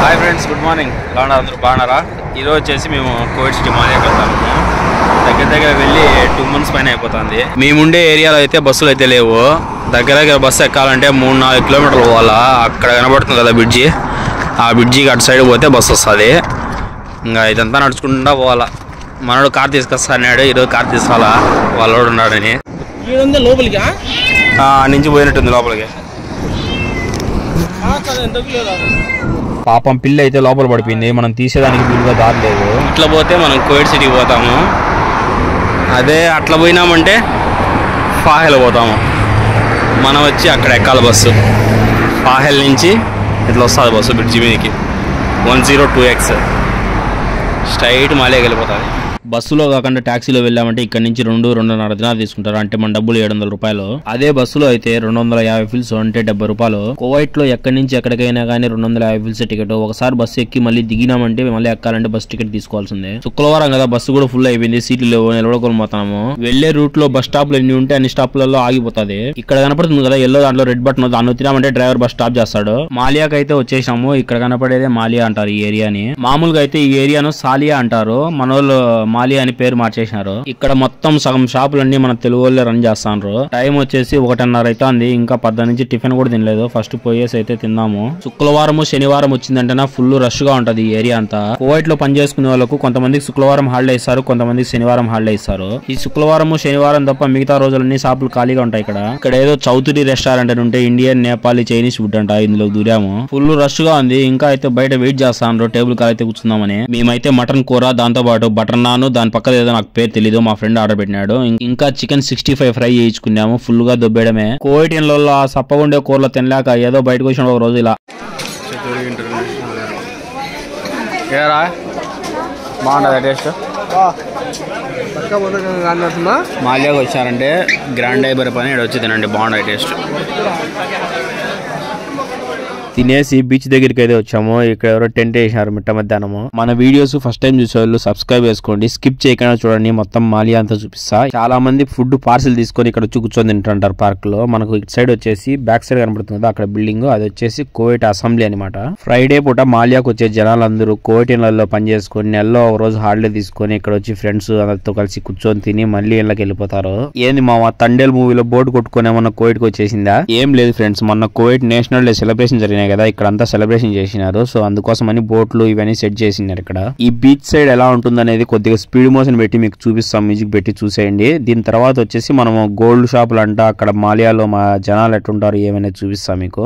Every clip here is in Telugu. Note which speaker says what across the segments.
Speaker 1: Hi friends, good morning. ఎలా ఉన్నారు? అందరూ బాగున్నారా? ఈరోజు వచ్చేసి మేము కోవిడ్ సిటీ మాలియాకి వెళ్తాము. దగ్గర వెళ్ళి 2 months పైన అయిపోతుంది. మేముండే ఏరియాలో అయితే బస్సులు అయితే లేవు. దగ్గర బస్సు ఎక్కాలంటే 3-4 kilometers పోవాలా. అక్కడ కనబడుతుంది కదా బ్రిడ్జి, ఆ బ్రిడ్జికి అటు సైడ్ పోతే బస్సు వస్తుంది. ఇంకా ఇదంతా నడుచుకుంటా పోవాలా. మనోడు కార్ తీసుకొస్తా అన్నాడు, ఈరోజు కార్ తీసుకోవాలా, వాళ్ళోడు ఉన్నాడని.
Speaker 2: లోపలికి
Speaker 1: నుంచి పోయినట్టుంది లోపలికి. పాపం పిల్ల అయితే లోపల పడిపోయింది, మనం తీసేదానికి వీలుగా దారి లేదు. ఇట్లా పోతే మనం కోవిడ్ సిటీకి పోతాము. అదే అట్లా పోయినామంటే ఫాహెల్ పోతాము. మనం వచ్చి అక్కడ ఎక్కాలి బస్సు. ఫాహెల్ నుంచి ఇట్లా వస్తుంది బస్సు బ్రిడ్జి మీదకి. 102X స్ట్రైట్ మాలియాకి వెళ్ళిపోతుంది. బస్సులో కాకుండా ట్యాక్సీలో వెళ్ళామంటే ఇక్కడ నుంచి 2-2.5 దినాలు తీసుకుంటారు. అంటే మన డబ్బులు 700 రూపాయలు. అదే బస్సులో అయితే 250 ఫిల్స్ అంటే 70 రూపాయలు. కువైట్ లో ఎక్కడి నుంచి ఎక్కడికైనా కానీ 250 ఫిల్స్ టికెట్. ఒకసారి బస్సు ఎక్కి మళ్ళీ దిగినామంటే మళ్ళీ ఎక్కాలంటే బస్ టికెట్ తీసుకోవాల్సిందే. శుక్రవారం కదా, బస్సు కూడా ఫుల్ అయిపోయింది, సీట్లు లేవు, నిలబడుకోపోతాము. వెళ్లే రూట్ లో బస్ స్టాప్లు ఎన్ని ఉంటే అన్ని స్టాప్లలో ఆగిపోతుంది. ఇక్కడ కనపడుతుంది కదా ఎల్లో, దాంట్లో రెడ్ బటన్, దాన్ని వచ్చినామంటే డ్రైవర్ బస్ స్టాప్ చేస్తాడు. మాలియాకి అయితే వచ్చేసాము. ఇక్కడ కనపడేదే మాలియా అంటారు ఈ ఏరియాని. మామూలుగా అయితే ఈ ఏరియాను సాలియా అంటారు, మనోళ్ళు మాలియా అని పేరు మార్చేసినారు. ఇక్కడ మొత్తం సగం షాపులన్నీ మన తెలుగు వాళ్ళే రన్ చేస్తాను. టైం వచ్చేసి 1:30 అయితే ఉంది. ఇంకా 10 నుంచి టిఫిన్ కూడా తినలేదు. ఫస్ట్ పోయేసి అయితే తిందాము. శుక్రవారం శనివారం వచ్చిందంటే ఫుల్ రష్ గా ఉంటది ఈ ఏరియా అంతా. కువైట్ లో పనిచేసుకునే వాళ్ళకు కొంతమందికి శుక్రవారం హాలిడే ఇస్తారు, కొంతమందికి శనివారం హాలిడే ఇస్తారు. ఈ శుక్రవారం శనివారం తప్ప మిగతా రోజులన్నీ షాపులు ఖాళీగా ఉంటాయి. ఇక్కడ ఏదో చౌతురి రెస్టారెంట్ అని ఉంటే ఇండియన్, నేపాలీ, చైనీస్ ఫుడ్ అంట. ఇందులో దూరాము. ఫుల్ రష్ గా ఉంది. ఇంకా అయితే బయట వెయిట్ చేస్తాను టేబుల్ కాల్ అయితే కూర్చుందామని. మేమైతే మటన్ కూర, దాంతో పాటు బటర్ నాన్, దాని పక్కన ఏదో నాకు పేరు తెలీదు, మా ఫ్రెండ్ ఆర్డర్ పెట్టినాడు. ఇంకా చికెన్ 65 ఫ్రై చేయించుకున్నాము. ఫుల్ గా దొబ్బేయడమే. కోవిటిన్లలో సప్పగుండే కూరలో తినలేక ఏదో బయటకు వచ్చిన ఒక రోజు ఇలా. బాగుంటుంది టేస్ట్. మాలియాకి వచ్చారంటే గ్రాండ్ ఐబర్ పని ఇక్కడ వచ్చి తినండి, బాగుంటుంది టేస్ట్. తినేసి బీచ్ దగ్గరికి అయితే వచ్చాము. ఇక్కడ ఎవరో టెంట్ వేసినారు మిట్ట మధ్యాహ్నము. మన వీడియోస్ ఫస్ట్ టైం చూసే వాళ్ళు సబ్స్క్రైబ్ చేసుకోండి, స్కిప్ చేయకుండా చూడండి, మొత్తం మాలియా అంతా చూపిస్తా. చాలా మంది ఫుడ్ పార్సిల్ తీసుకొని ఇక్కడ వచ్చి కూర్చొని తింటుంటారు పార్క్ లో. మనకు ఇటు సైడ్ వచ్చేసి బ్యాక్ సైడ్ కనబడుతుంది అక్కడ బిల్డింగ్, అది వచ్చేసి కోవిట్ అసెంబ్లీ అనమాట. ఫ్రైడే పూట మాలియాకు వచ్చే జనాలందరూ కోవిటిన్లలో పని చేసుకొని నెలలో ఒక రోజు హాలిడే తీసుకొని ఇక్కడ వచ్చి ఫ్రెండ్స్ అందరితో కలిసి కూర్చొని తిని మళ్ళీ ఇళ్ళకి వెళ్ళిపోతారు. ఏంది మా తండేల్ మూవీలో బోర్డు కొట్టుకుని ఏమన్నా కోవిట్ కి వచ్చేసిందా? ఏం లేదు ఫ్రెండ్స్, మొన్న కోవిట్ నేషనల్ డే సెలబ్రేషన్ జరిగినాయి కదా, ఇక్కడ అంతా సెలబ్రేషన్ చేసినారు. సో అందుకోసం అని బోట్లు ఇవన్నీ సెట్ చేసినారు. ఇక్కడ ఈ బీచ్ సైడ్ ఎలా ఉంటుంది అనేది కొద్దిగా స్పీడ్ మోషన్ పెట్టి మీకు చూపిస్తాం, మ్యూజిక్ పెట్టి చూసేయండి. దీని తర్వాత వచ్చేసి మనము గోల్డ్ షాపులు అంట, అక్కడ మాలియాలో మా జనాలు ఎట్టుంటారు ఏమైనా చూపిస్తాం మీకు.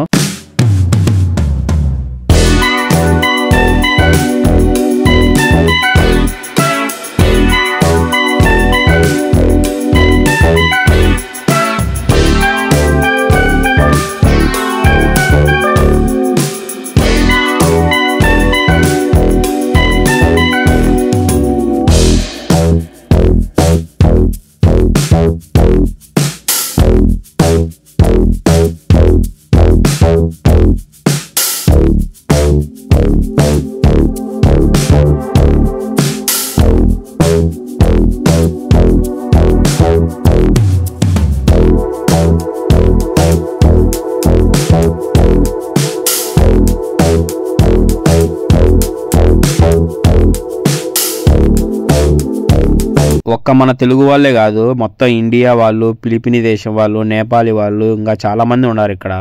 Speaker 1: ఒక్క మన తెలుగు వాళ్ళే కాదు, మొత్తం ఇండియా వాళ్ళు, ఫిలిపినీ దేశం వాళ్ళు, నేపాలీ వాళ్ళు, ఇంకా చాలా మంది ఉన్నారు ఇక్కడ.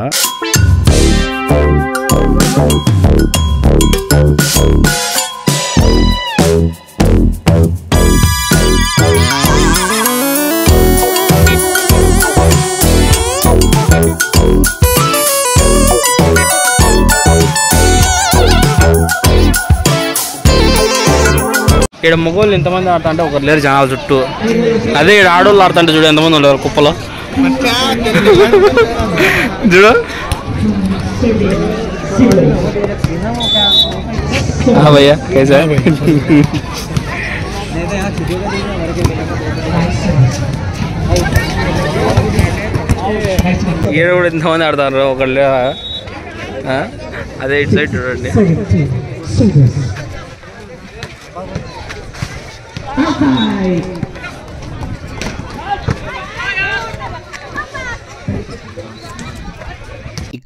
Speaker 1: ఇక్కడ మగవాళ్ళు ఎంతమంది ఆడుతా అంటే ఒకరు లేరు జనాల చుట్టూ. అదే ఇక్కడ ఆడవాళ్ళు ఆడుతుంటే చూడు ఎంతమంది ఉండేవారు కుప్పలో. చూడు భయ్యా कैसा ఈడ కూడా ఎంతమంది ఆడతారు ఒకళ్ళు. అదే ఇటు సైడ్ చూడండి.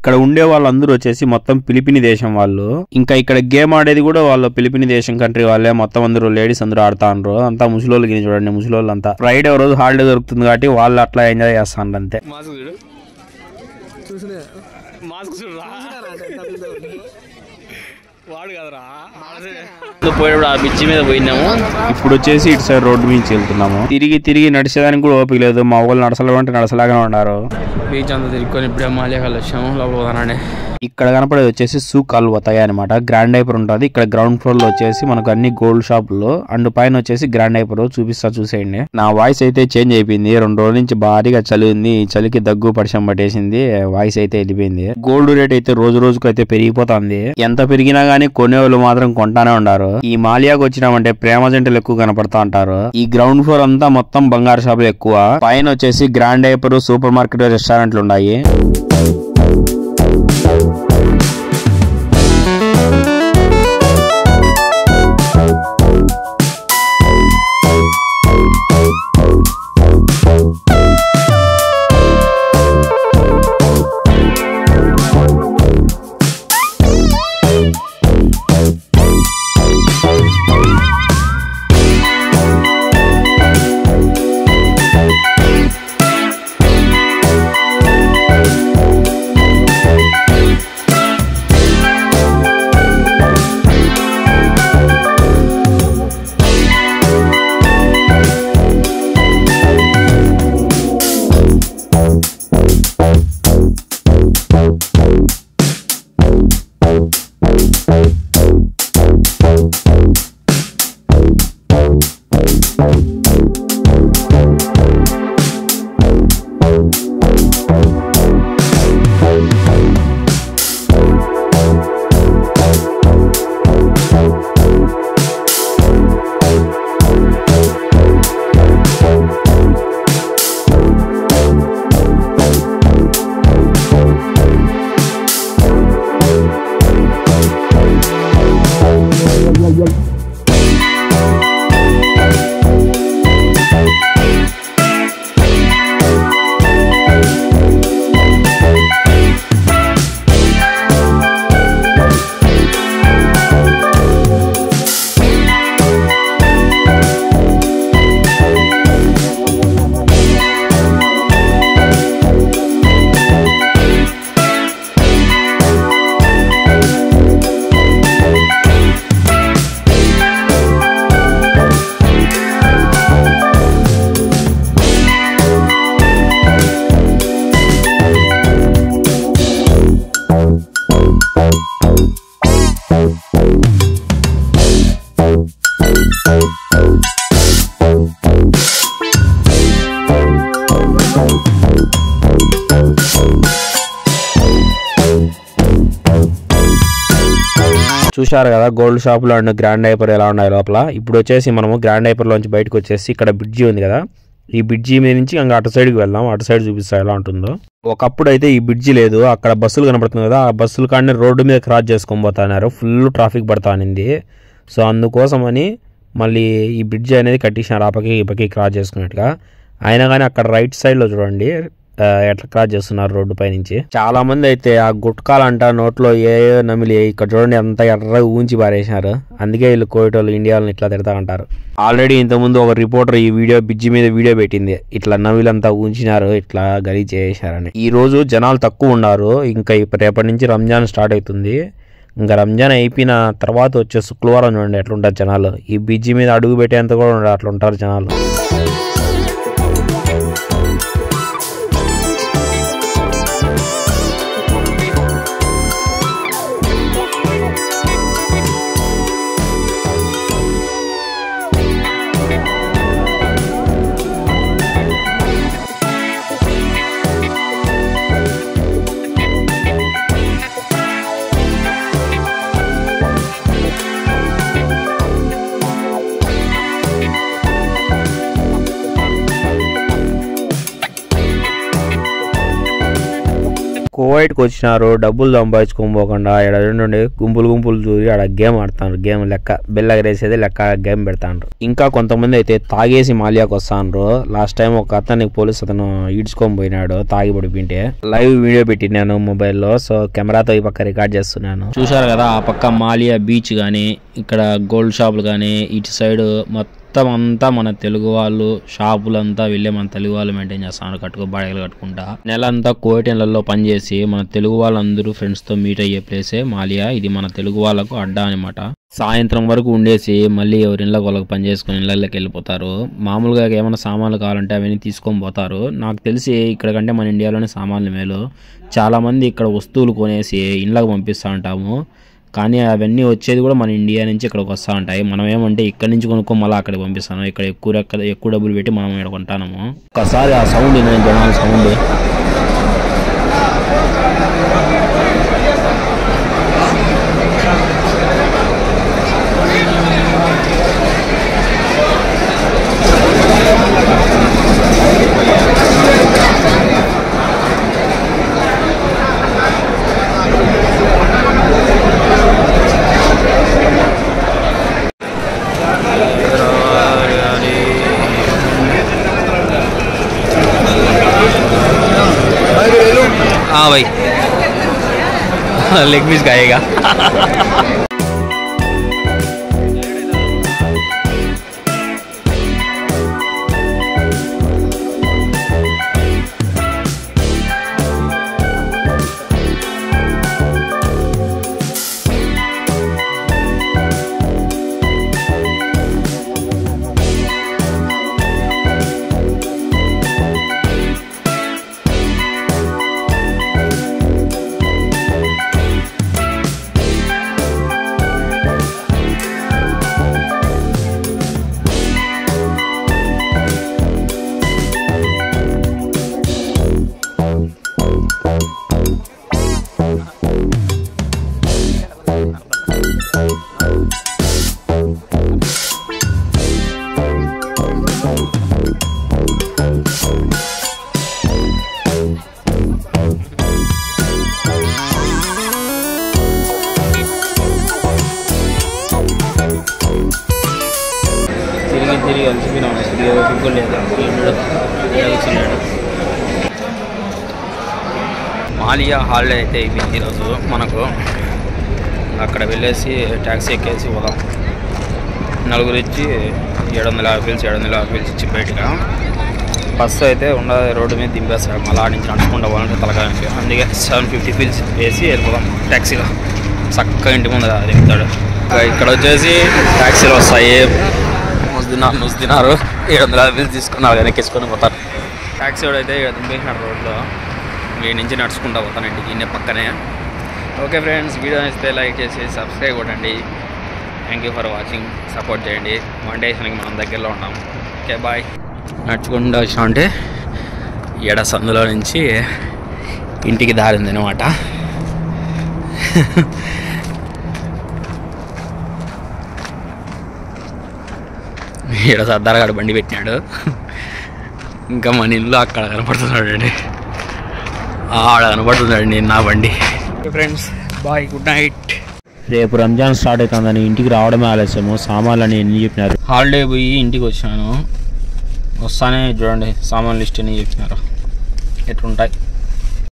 Speaker 1: ఇక్కడ ఉండే వాళ్ళందరూ వచ్చేసి మొత్తం ఫిలిపిని దేశం వాళ్ళు. ఇంకా ఇక్కడ గేమ్ ఆడేది కూడా వాళ్ళు ఫిలిపిని దేశం కంట్రీ వాళ్ళే. మొత్తం అందరూ లేడీస్ అందరూ ఆడుతాండ్రు. అంతా ముసలోళ్ళకి చూడండి, ముసలోళ్ళు అంతా ఫ్రైడే రోజు హాలిడే దొరుకుతుంది కాబట్టి వాళ్ళు అట్లా ఎంజాయ్ చేస్తాండ్రు అంతే. పోయేప్పుడు ఆ బిచ్చి మీద పోయినాము. ఇప్పుడు వచ్చేసి ఇటు సైడ్ రోడ్డు మీద వెళ్తున్నాము. తిరిగి నడిచేదానికి కూడా ఓపిక లేదు. మా ఊళ్ళు నడసలేమంటే నడసలాగానే ఉన్నారు. బీచ్ అంతా తిరుక్కొని ఇప్పుడే మాలియాకాలు వచ్చాము. లోపల పోతానండి. ఇక్కడ కనపడేది వచ్చేసి సూకాలు పోతాయి అనమాట. గ్రాండ్ డైపర్ ఉంటుంది ఇక్కడ గ్రౌండ్ ఫ్లోర్ లో వచ్చేసి మనకు అన్ని గోల్డ్ షాపులు అండ్ పైన వచ్చేసి గ్రాండ్ డైపర్ చూపిస్తా చూసేయండి. నా వాయిస్ అయితే చేంజ్ అయిపోయింది. 2 రోజుల నుంచి భారీగా చలి ఉంది. చలికి దగ్గు పరిచయం పట్టేసింది. వాయిస్ అయితే వెళ్ళిపోయింది. గోల్డ్ రేట్ అయితే రోజు రోజుకు అయితే పెరిగిపోతుంది. ఎంత పెరిగినా గానీ కొనేవాళ్ళు మాత్రం కొంటానే ఉన్నారు. ఈ మాలియాకు వచ్చినామంటే ప్రేమ జంటలు ఎక్కువ కనపడతా ఉంటారు. ఈ గ్రౌండ్ ఫ్లోర్ అంతా మొత్తం బంగారు షాపులు ఎక్కువ. పైన వచ్చేసి గ్రాండ్ డైపర్, సూపర్ మార్కెట్, రెస్టారెంట్లు ఉన్నాయి. చూశారు కదా గోల్డ్ షాపులో అండ్ గ్రాండ్ డైపర్ ఎలా ఉన్నాయి లోపల. ఇప్పుడు వచ్చేసి మనము గ్రాండ్ డైపర్ లోంచి బయటకు వచ్చేసి ఇక్కడ బ్రిడ్జి ఉంది కదా, ఈ బ్రిడ్జి మీద నుంచి ఇంకా అటు సైడ్కి వెళ్దాం. అటు సైడ్ చూపిస్తా ఎలా ఉంటుందో. ఒకప్పుడు అయితే ఈ బ్రిడ్జి లేదు, అక్కడ బస్సులు కనపడుతుంది కదా, ఆ బస్సులు కానీ రోడ్డు మీద క్రాస్ చేసుకొని పోతున్నారు. Full traffic పడతానింది. సో అందుకోసమని మళ్ళీ ఈ బ్రిడ్జి అనేది కట్టించినారు ఆ పక్కకి ఈ పక్కకి క్రాస్ చేసుకున్నట్టుగా. అయినా కానీ అక్కడ రైట్ సైడ్ లో చూడండి ఎట్లా క్రాస్ చేస్తున్నారు రోడ్డు పై నుంచి. చాలా మంది అయితే ఆ గుట్కాలంట నోట్లో ఏ నమిలి ఇక్కడ చూడండి అంత ఎర్రగా ఊంచి పారేసినారు. అందుకే వీళ్ళు కోయటోళ్ళు ఇండియాలో ఇట్లా తిడతా ఉంటారు. ఆల్రెడీ ఇంతకుముందు ఒక రిపోర్టర్ ఈ బ్రిడ్జి మీద వీడియో పెట్టింది, ఇట్లా నవిలంతా ఊంచినారు, ఇట్లా గలీజ్ చేసేసారని. ఈ రోజు జనాలు తక్కువ ఉన్నారు. ఇంకా రేపటి నుంచి రంజాన్ స్టార్ట్ అవుతుంది. ఇంకా రంజాన్ అయిపోయిన తర్వాత వచ్చే శుక్రవారం చూడండి ఎట్లుంటారు జనాలు. ఈ బ్రిడ్జి మీద అడుగు పెట్టేంత కూడా అట్లా ఉంటారు జనాలు. కువైట్కి వచ్చినారు, డబ్బులు సంపాదించుకోపోకుండా ఇక్కడ నుండి గుంపులు చూసి ఆడ గేమ్ ఆడుతారు. గేమ్ లెక్క బిల్ల ఎగరేసేది లెక్క గేమ్ పెడతాండ్రు. ఇంకా కొంతమంది అయితే తాగేసి మాలియాకి వస్తాండ్రు. లాస్ట్ టైం ఒక అతనికి పోలీస్ అతను ఈడ్చుకొని పోయినాడు తాగి పడిపోయింటే. లైవ్ వీడియో పెట్టినాను మొబైల్లో. సో కెమెరాతో ఈ పక్క రికార్డ్ చేస్తున్నాను. చూసారు కదా ఆ పక్క మాలియా బీచ్ కానీ ఇక్కడ గోల్డ్ షాపులు కానీ ఇటు సైడ్ మొత్తం అంతా మన తెలుగు వాళ్ళు షాపులంతా వెళ్ళి మన తెలుగు వాళ్ళు మెయింటైన్ చేస్తాను. బాడీలు కట్టుకుంటా నెలంతా కోయటెన్లలో పనిచేసి మన తెలుగు వాళ్ళందరూ ఫ్రెండ్స్తో మీట్ అయ్యే ప్లేసే మాలియా. ఇది మన తెలుగు వాళ్ళకు అడ్డా అనమాట. సాయంత్రం వరకు ఉండేసి మళ్ళీ ఎవరిళ్ళకి వాళ్ళకి పని చేసుకుని ఇళ్ళకి వెళ్ళిపోతారు. మామూలుగా ఏమైనా సామాన్లు కావాలంటే అవన్నీ తీసుకొని పోతారు. నాకు తెలిసి ఇక్కడ కంటే మన ఇండియాలోనే సామాన్లు మేలు. చాలామంది ఇక్కడ వస్తువులు కొనేసి ఇళ్ళకి పంపిస్తూ ఉంటాము. కానీ అవన్నీ వచ్చేది కూడా మన ఇండియా నుంచి ఇక్కడికి వస్తూ ఉంటాయి. మనం ఏమంటే ఇక్కడ నుంచి కొనుక్కో మళ్ళీ అక్కడికి పంపిస్తాను. ఇక్కడ ఎక్కువ డబ్బులు పెట్టి మనం ఇక్కడ కొంటాము. ఒకసారి ఆ సౌండ్ జనాల సౌండ్ भाई लेग पीस खाएगा. తిరిగి అలసిపోయినాము. మాలియా హాలిడే అయితే అయిపోయింది ఈరోజు మనకు. అక్కడ వెళ్ళేసి ట్యాక్సీ ఎక్కేసి పోదాం. నలుగురు ఇచ్చి 750 ఫీల్స్ ఇచ్చి బయటగా బస్సు అయితే రోడ్డు మీద దింపేస్తాడు. మళ్ళీ ఆడి నుంచి నడుచుకుంటూ పోవాలంటే తలకానికి. అందుకే 750 ఫీల్స్ వేసి వెళ్ళిపోదాం ట్యాక్సీలో. చక్కగా ఇంటి ముందు దిగుతాడు. ఇక్కడ వచ్చేసి ట్యాక్సీలు వస్తాయి. ముస్దినారు 750 ఫీల్స్ తీసుకున్నారు కానీ ఎక్కించుకొని పోతారు. ట్యాక్సీ వాడు అయితే దింపేసినాడు రోడ్లో. వీడి నుంచి నడుచుకుంటూ పోతాను ఇంటికి ఇన్నే పక్కనే. ఓకే ఫ్రెండ్స్, వీడియో నచ్చితే లైక్ చేసి సబ్స్క్రైబ్ కొట్టండి. Thank you for watching. Support చేయండి. మానిటైజేషన్కి మనం దగ్గరలో ఉంటాం. Okay bye. నడుచుకుంటూ వచ్చా అంటే ఎడ సందులో నుంచి ఇంటికి దారింది అనమాట. ఈడ సర్దార్గాడు బండి పెట్టినాడు. ఇంకా మన ఇల్లు అక్కడ కనపడుతున్నాడు అండి. ఆడ కనపడుతున్నాడు నేను నా బండి. Friends bye, good night. రేపు రంజాన్ స్టార్ట్ అవుతుందని ఇంటికి రావడమే ఆలస్యము. సామాన్లు అని ఎన్ని చెప్పినారు. హాలిడే పోయి ఇంటికి వచ్చాను. వస్తానే చూడండి సామాన్ లిస్ట్ అని చెప్పినారు. ఎట్లుంటాయి